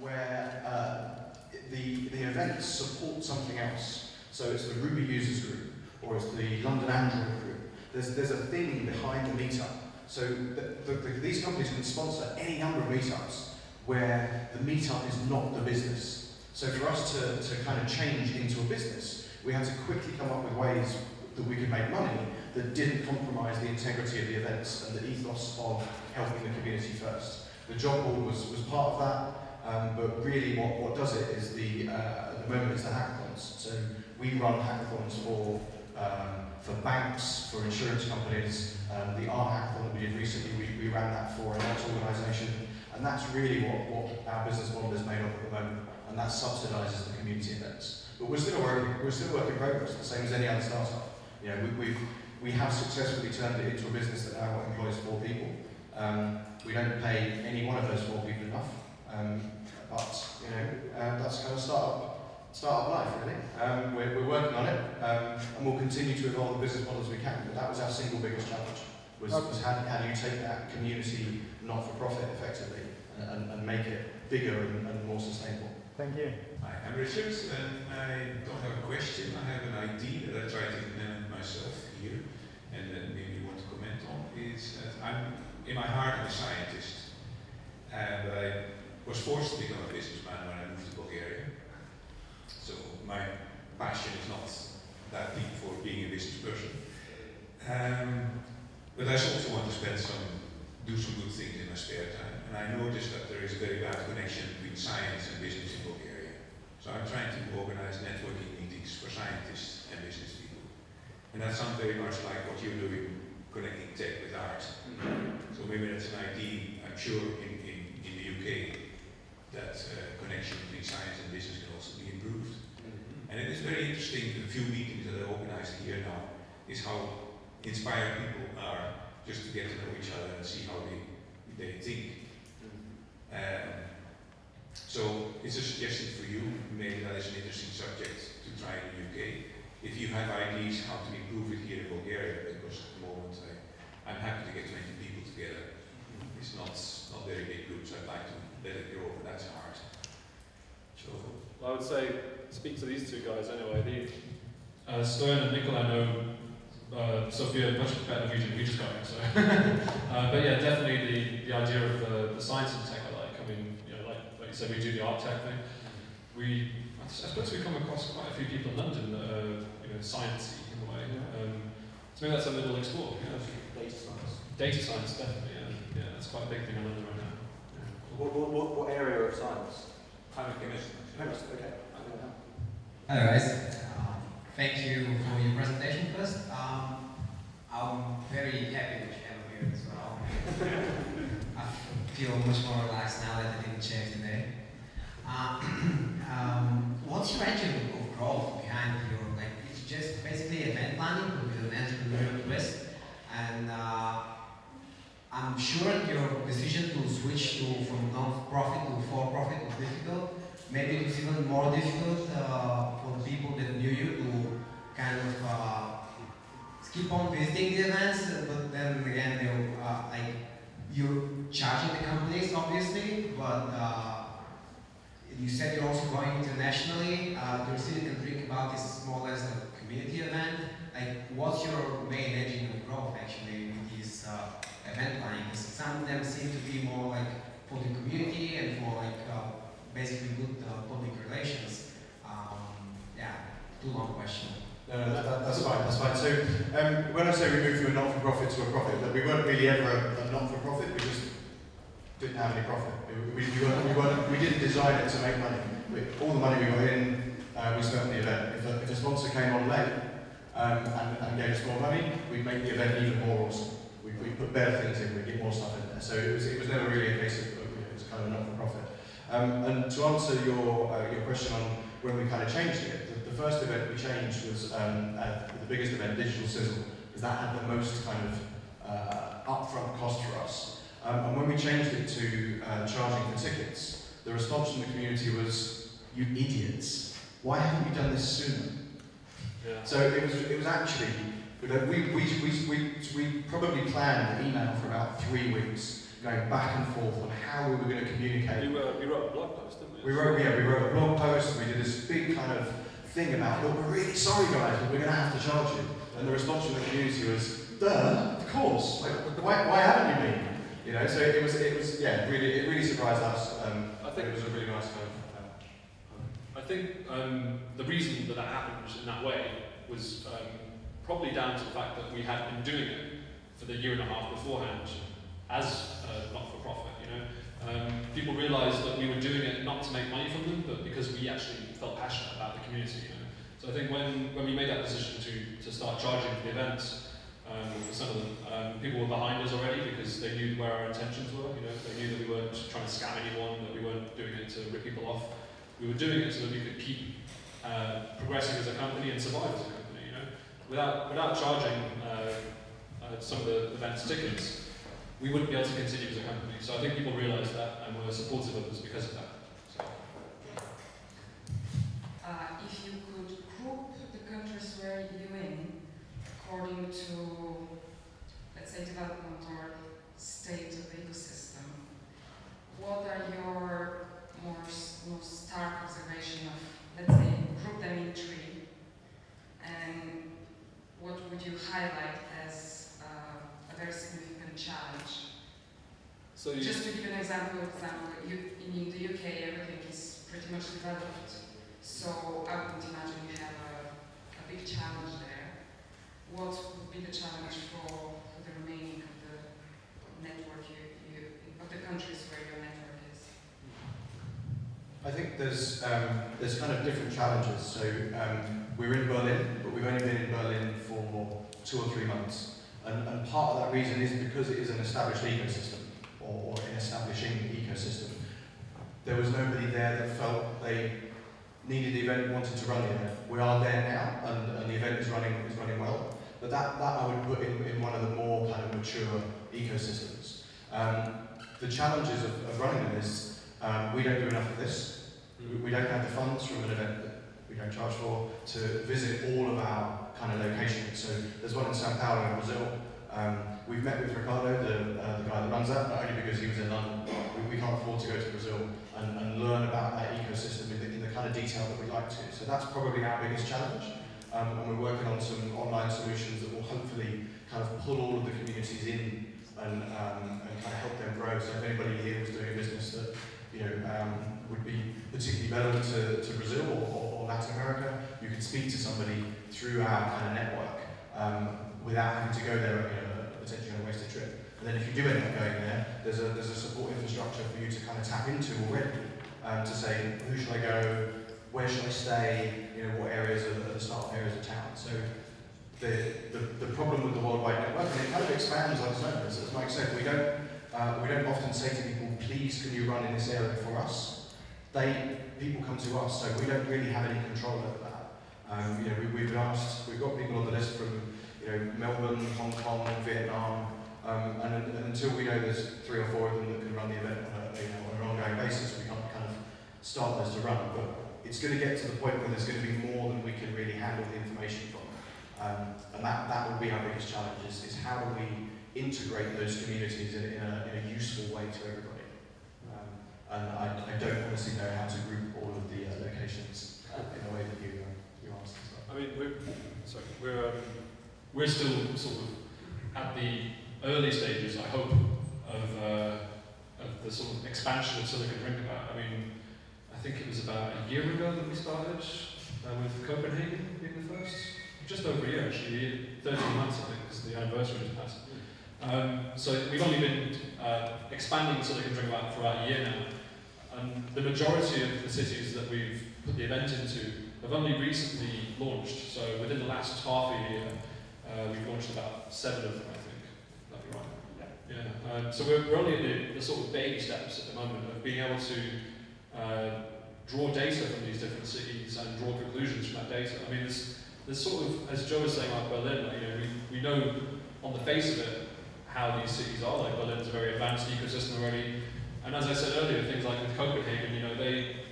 where the events support something else. So it's the Ruby users group, or it's the London Android group. There's a thing behind the meetup. So these companies can sponsor any number of meetups where the meetup is not the business. So for us to kind of change into a business, we had to quickly come up with ways that we could make money that didn't compromise the integrity of the events and the ethos of helping the community first. The job board was part of that, but really what does it is at the moment it's the hackathons. So we run hackathons for banks, for insurance companies. The art hackathon that we did recently, we ran that for an arts organisation, and that's really what our business model is made of at the moment, and that subsidises the community events. But we're still work in progress, the same as any other startup. You know, we have successfully turned it into a business that now employs 4 people. We don't pay any one of those 4 people enough, but you know, that's kind of startup life, really. We're working on it, and we'll continue to evolve the business model as we can. But that was our single biggest challenge: was how do you take that community not-for-profit effectively and make it bigger and more sustainable. Thank you. Hi, I'm Richard, and I don't have a question. I have an idea that I try to implement myself here, and then maybe you want to comment on. Is that in my heart I'm a scientist, and I was forced to become a businessman when I moved to Bulgaria. So my passion is not that deep for being a business person. But I also want to do some good things in my spare time. And I noticed that there is a very bad connection between science and business in Bulgaria. So I'm trying to organize networking meetings for scientists and business people. And that sounds very much like what you're doing, connecting tech with art. So maybe that's an idea, I'm sure in the UK, that connection between science and business can also be improved. And it is very interesting, the few meetings that are organized here now, is how inspired people are just to get to know each other and see how they think. So it's a suggestion for you, maybe that is an interesting subject to try in the UK. If you have ideas how to improve it here in Bulgaria, because at the moment I'm happy to get 20 people together. It's not very big groups, I'd like to let it grow, but that's hard. So I would say, speak to these 2 guys anyway. Stoyan and Nicol, I know Sophia much better than we just got here, so. But yeah, definitely the idea of the science and tech I like. I mean, you know, like you said, we do the art tech thing. I suppose we come across quite a few people in London that are, you know, sciencey in a way. So maybe that's something we'll explore. You know? Data science. Data science, definitely. Yeah, that's quite a big thing in London right now. Yeah. What area of science? I'm a chemist. Chemist, okay. Hello guys. Thank you for your presentation first. I'm very happy that you have here as well. I feel much more relaxed now that I didn't change today. What's your engine of growth behind your, it's just basically event planning with an entrepreneurial twist, and I'm sure your decision to switch from non-profit to for-profit was difficult. Maybe it was even more difficult for the people that knew you to kind of keep on visiting the events, but then again, you're charging the companies obviously, but you said you're also going internationally. The city can drink about this more or less a community event. What's your main engine of growth actually with these event planning? Because some of them seem to be more for the community and for basically good public relations. Yeah, too long question. No, that's fine. So when I say we moved from a not-for-profit to a profit, that we weren't really ever a not-for-profit, we just didn't have any profit. We didn't design it to make money. All the money we got in, we spent on the event. If a sponsor came on late and gave us more money, we'd make the event even more awesome. We'd put better things in, we'd get more stuff in there. So it was never really a case of, it was kind of a not-for-profit. And to answer your question on when we kind of changed it, the first event we changed was the biggest event, Digital Sizzle, because that had the most kind of upfront cost for us. And when we changed it to charging for tickets, the response from the community was, "You idiots! Why haven't you done this sooner?" Yeah. So it was actually, we probably planned the email for about 3 weeks. going back and forth on how we were going to communicate. We wrote a blog post, didn't we? We wrote a blog post, we did this big kind of thing about, look, we're really sorry guys, but we're going to have to charge you. And the response from the community was, duh, of course, like, why haven't you been? You know, so it was yeah, it really surprised us. I think it was a really nice kind of. I think the reason that happened in that way was probably down to the fact that we had been doing it for the year and a half beforehand as not-for-profit, you know. People realised that we were doing it not to make money from them, but because we actually felt passionate about the community, you know. So I think when we made that decision to start charging for the events, for some of them, people were behind us already because they knew where our intentions were, you know. They knew that we weren't trying to scam anyone, that we weren't doing it to rip people off. We were doing it so that we could keep progressing as a company and survive as a company, you know. Without charging some of the events tickets, we wouldn't be able to continue as a company. So I think people realised that and were supportive of us because of that. So. If you could group the countries where you're in according to, let's say, development or state of the ecosystem, what are your most stark observation of, let's say, group them in three, and what would you highlight as a very significant challenge? So just to give an example, in the UK everything is pretty much developed, so I wouldn't imagine you have a big challenge there. What would be the challenge for the remaining of the network of the countries where your network is? I think there's kind of different challenges. So we're in Berlin, but we've only been in Berlin for 2 or 3 months. And part of that reason is because it is an established ecosystem, or an establishing ecosystem. There was nobody there that felt they needed the event, wanted to run the event. We are there now, and the event is running well. But that I would put in one of the more kind of mature ecosystems. The challenges of running them is we don't do enough of this. We don't have the funds from an event that we don't charge for to visit all of our kind of locations. So there's one in Sao Paulo in Brazil. We've met with Ricardo, the guy that runs that, not only because he was in London. We can't afford to go to Brazil and learn about that ecosystem in the kind of detail that we'd like to. So that's probably our biggest challenge. And we're working on some online solutions that will hopefully kind of pull all of the communities in and kind of help them grow. So if anybody here was doing a business that would be particularly relevant to Brazil or Latin America, you could speak to somebody through our kind of network without having to go there, potentially on a wasted trip. And then if you do end up going there, there's a support infrastructure for you to kind of tap into already to say, who should I go, where should I stay, what areas are the start areas of town. So the problem with the worldwide network, and it kind of expands on its own, as Mike said, we don't often say to people, please can you run in this area for us? People come to us, so we don't really have any control over that. We've got people on the list from Melbourne, Hong Kong, Vietnam, and until we know there's 3 or 4 of them that can run the event on an ongoing basis, we can't kind of start those to run. But it's going to get to the point where there's going to be more than we can really handle the information from. And that will be our biggest challenge, is how do we integrate those communities in a useful way to everybody. And I don't honestly know how to group all of the locations in a way that you asked as well. I mean, we're still sort of at the early stages, I hope, of the sort of expansion of Silicon Drinkabout. I mean, I think it was about a year ago that we started with Copenhagen being the first. Just over a year, actually, 13 months, I think, because the anniversary just passed. So we've only been expanding Silicon Drinkabout for about a year now. And the majority of the cities that we've put the event into have only recently launched. So within the last half a year, we've launched about 7 of them, I think. That'd be right. Yeah. So we're only at the sort of baby steps at the moment of being able to draw data from these different cities and draw conclusions from that data. I mean, there's sort of, as Joe was saying about Berlin, we know on the face of it how these cities are. Like Berlin's a very advanced ecosystem already. And as I said earlier, things like with Copenhagen,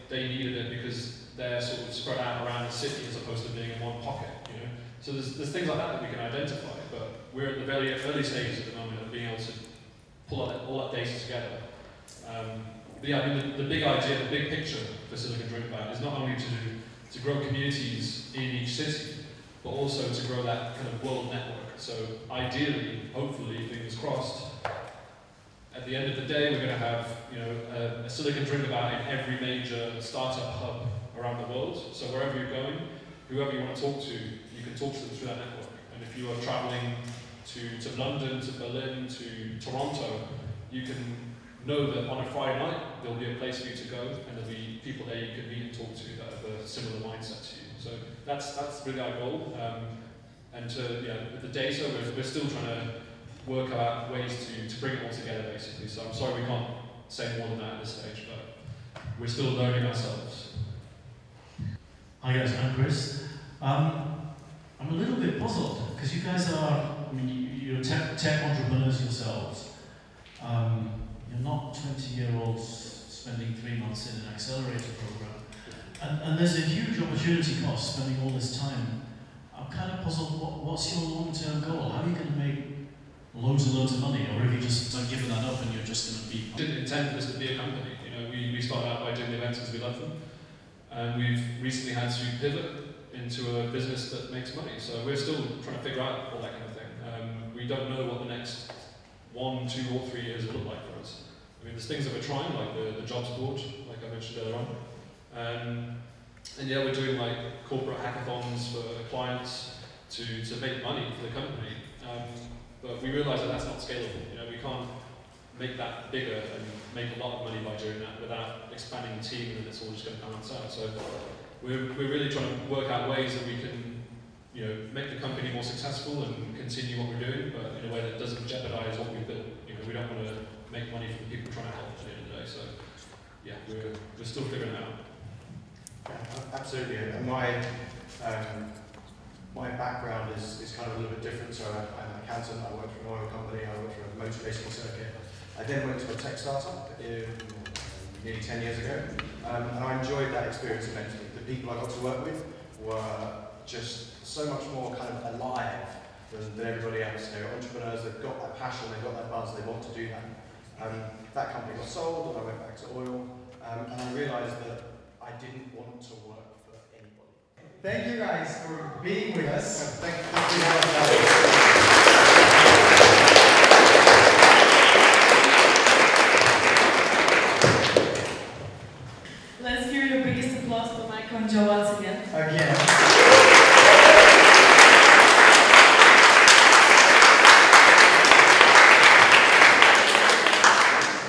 they needed it because they're sort of spread out around the city as opposed to being in one pocket, So there's things like that we can identify, but we're at the very early stages at the moment of being able to pull all that data together. But yeah, I mean, the big idea, the big picture for Silicon Drink About is not only to grow communities in each city, but also to grow that kind of world network. So ideally, hopefully, fingers crossed, at the end of the day, we're going to have a Silicon Drink About in every major startup hub around the world. So wherever you're going, whoever you want to talk to, you can talk to them through that network. And if you are traveling to London, to Berlin, to Toronto, you can know that on a Friday night there'll be a place for you to go, and there'll be people there you can meet and talk to that have a similar mindset to you. So that's really our goal. And with the data, we're still trying to work out ways to bring it all together, basically. So I'm sorry we can't say more than that at this stage, but we're still learning ourselves. Hi guys, I'm Chris. I'm a little bit puzzled because you guys are, you're tech entrepreneurs yourselves. You're not 20-year-olds spending 3 months in an accelerator program. And there's a huge opportunity cost spending all this time. I'm kind of puzzled, what's your long-term goal? How are you going to make loads of money? Or have you just given that up and you're just going to be... We didn't intend for this to be a company. We started out by doing the events because we love them. And we've recently had to pivot into a business that makes money. So we're still trying to figure out all that kind of thing. We don't know what the next 1, 2 or 3 years will look like for us. There's things that we're trying, like the jobs board, like I mentioned earlier on. And yeah, we're doing like corporate hackathons for clients to make money for the company. But we realise that that's not scalable. We can't make that bigger and make a lot of money by doing that without expanding the team, and then it's all just going to balance out. So we're really trying to work out ways that we can make the company more successful and continue what we're doing, but in a way that doesn't jeopardise what we've built. We don't want to make money from the people trying to help at the end of the day. So yeah, we're still figuring it out. Yeah, absolutely. And my background is kind of a little bit different. So I'm an accountant. I worked for an oil company. I worked for a motor racing circuit. I then went to a tech startup nearly 10 years ago, and I enjoyed that experience immensely. The people I got to work with were just so much more kind of alive than everybody else. Entrepreneurs, they've got that passion, they've got that buzz, they want to do that. That company got sold, and I went back to oil, and I realised that I didn't want to work for anybody. Thank you guys for being with us. Thank you very much. Let's hear your biggest applause for Michael and Joe once again.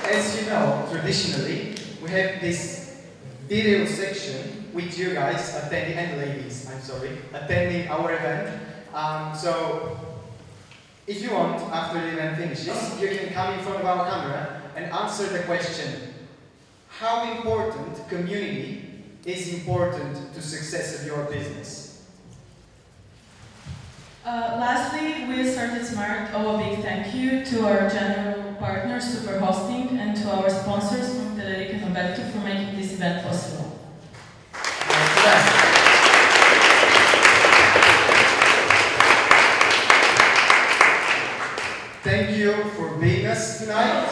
As you know, traditionally, we have this video section with you guys attending, and ladies, I'm sorry, attending our event. So, if you want, after the event finishes, you can come in front of our camera and answer the question, how important community is important to success of your business? Lastly, we started Smart. A big thank you to our general partner, Super Hosting, and to our sponsors from Federico and Roberto for making this event possible. Thank you for being us tonight.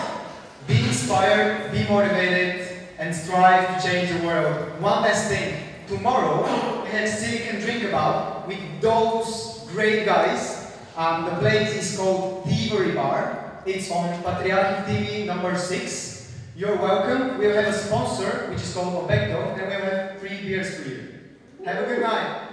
Be inspired, be motivated, and strive to change the world. One last thing. Tomorrow, we have Silicon Drink About with those great guys. The place is called Thievery Bar. It's on Patriarchy TV number 6. You're welcome. We'll have a sponsor, which is called Hobson, and we'll have free beers for you. Have a good night.